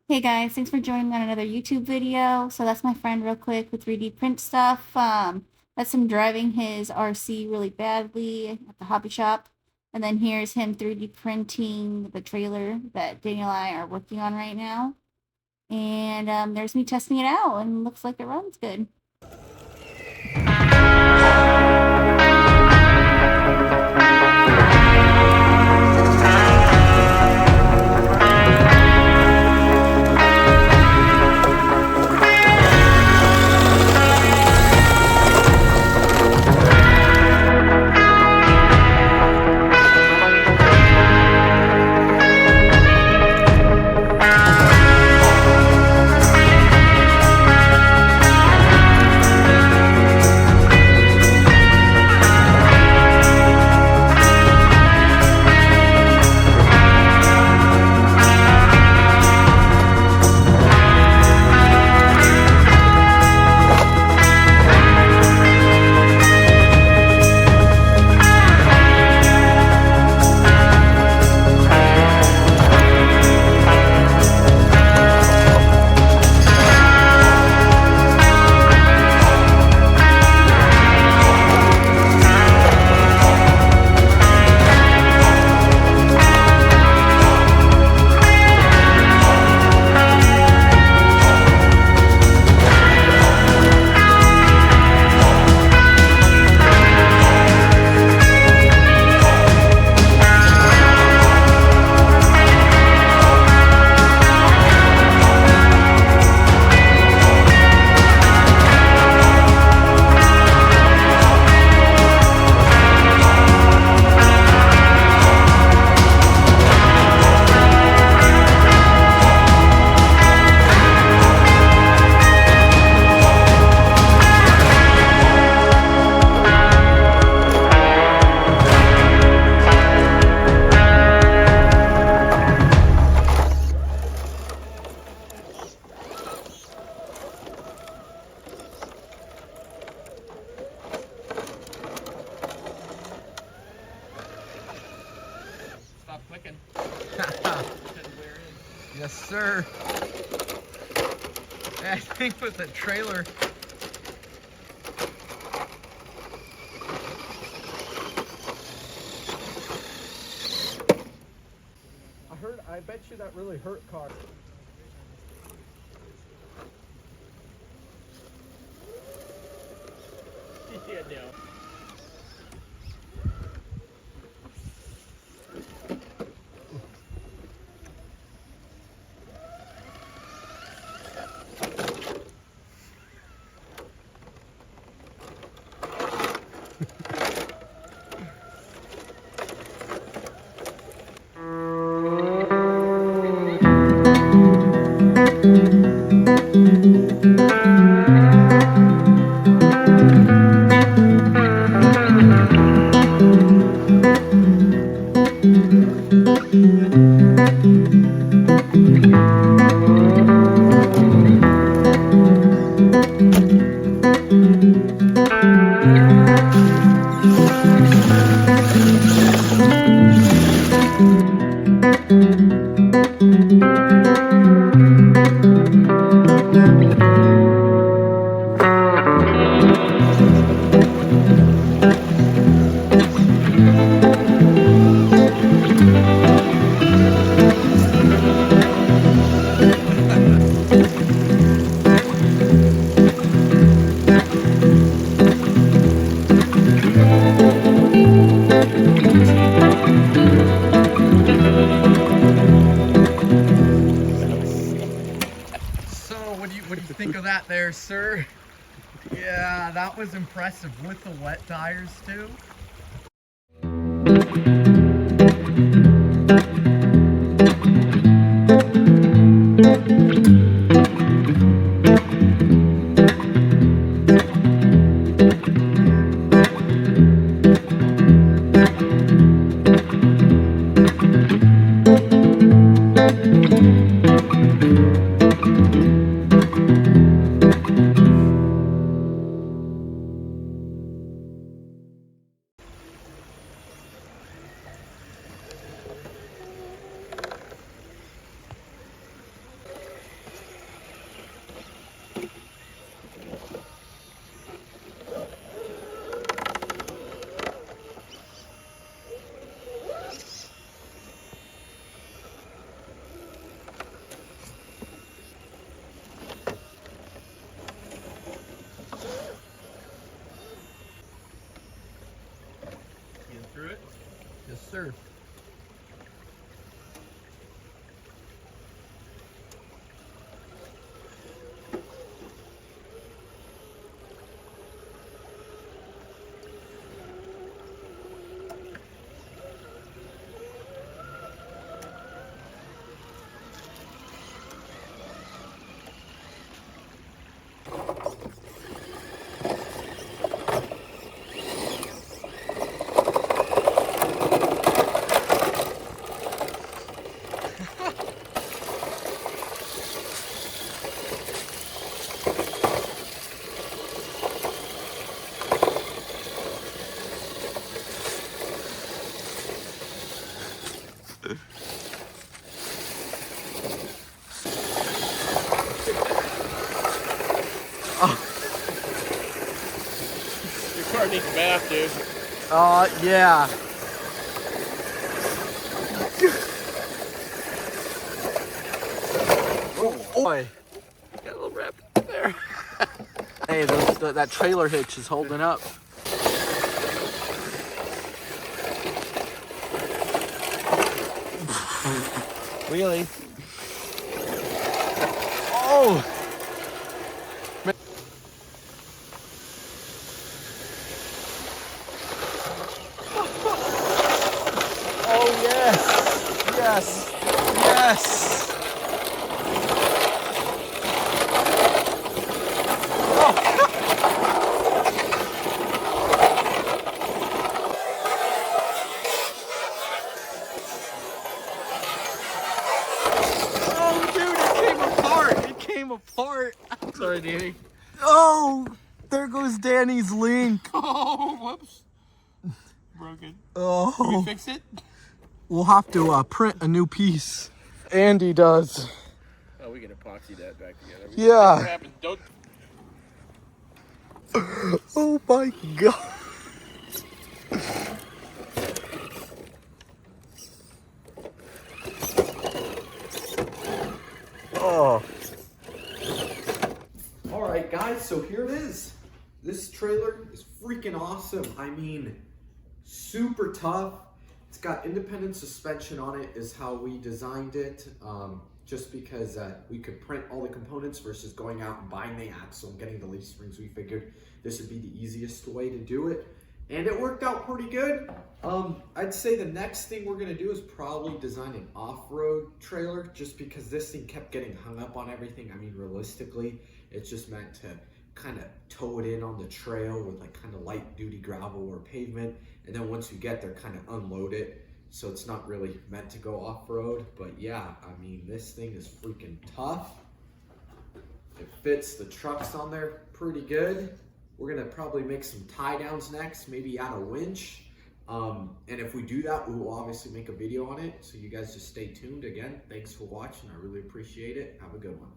Hey guys, thanks for joining on another YouTube video. So that's my friend real quick with 3D print stuff. That's him driving his RC really badly at the hobby shop. And then here's him 3D printing the trailer that Daniel and I are working on right now. And there's me testing it out and looks like it runs good. Stop clicking. Yes, sir. I think with the trailer. I bet you that really hurt car. Yeah, no. What do you think of that there, sir? Yeah, that was impressive with the wet tires too. sir. Your car needs a bath, dude. Yeah. Oh boy. Got a little wrap there. Hey, that trailer hitch is holding up. Really? Oh! Oh yes! Yes! Yes! Oh dude, it came apart! It came apart! Sorry, Danny. Oh! There goes Danny's link! Oh, whoops. Broken. Can we Oh! fix it? We'll have to print a new piece. Andy does. Oh, we can epoxy that back together. Yeah. What happened? Don't. Oh my god. Oh. Alright guys, so here it is. This trailer is freaking awesome. I mean, super tough. It's got independent suspension on it is how we designed it. Just because we could print all the components versus going out and buying the axle and getting the leaf springs, we figured this would be the easiest way to do it. And it worked out pretty good. I'd say the next thing we're gonna do is probably design an off-road trailer, just because this thing kept getting hung up on everything. I mean, realistically, it's just meant to kind of tow it in on the trail with like kind of light duty gravel or pavement. And then once you get there, kind of unload it. So it's not really meant to go off-road, but yeah, I mean, this thing is freaking tough. It fits the trucks on there pretty good. We're gonna probably make some tie downs next, maybe add a winch. And if we do that, we will obviously make a video on it. So you guys just stay tuned. Again, thanks for watching. I really appreciate it. Have a good one.